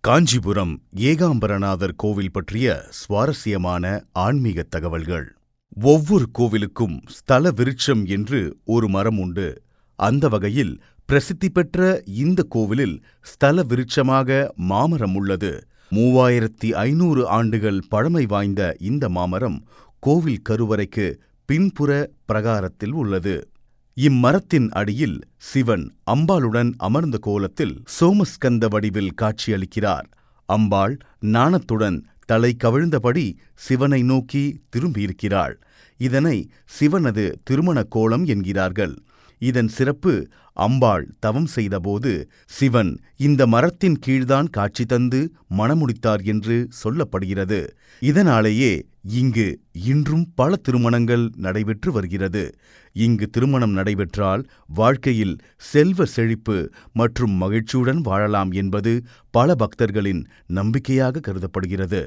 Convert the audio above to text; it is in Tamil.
காஞ்சிபுரம் ஏகாம்பரநாதர் கோவில் பற்றிய சுவாரஸ்யமான ஆன்மீக தகவல்கள். ஒவ்வொரு கோவிலுக்கும் ஸ்தல விருட்சம் என்று ஒரு மரம் உண்டு. அந்த வகையில் பிரசித்தி பெற்ற இந்த கோவிலில் ஸ்தல விருட்சமாக மாமரம் உள்ளது. 3500 ஆண்டுகள் பழமை வாய்ந்த இந்த மாமரம் கோவில் கருவறைக்கு பின்புற பிரகாரத்தில் உள்ளது. இம்மரத்தின் அடியில் சிவன் அம்பாளுடன் அமர்ந்த கோலத்தில் சோமஸ்கந்த வடிவில் காட்சியளிக்கிறார். அம்பாள் நாணத்துடன் தலை கவிழ்ந்தபடி சிவனை நோக்கி திரும்பியிருக்கிறாள். இதனை சிவனது திருமண கோலம் என்கிறார்கள். இதன் சிறப்பு, அம்பாள் தவம் செய்தபோது சிவன் இந்த மரத்தின் கீழ்தான் காட்சி தந்து மணமுடித்தார் என்று சொல்லப்படுகிறது. இதனாலேயே இங்கு இன்றும் பல திருமணங்கள் நடைபெற்று வருகிறது. இங்கு திருமணம் நடைபெற்றால் வாழ்க்கையில் செல்வ செழிப்பு மற்றும் மகிழ்ச்சியுடன் வாழலாம் என்பது பல பக்தர்களின் நம்பிக்கையாக கருதப்படுகிறது.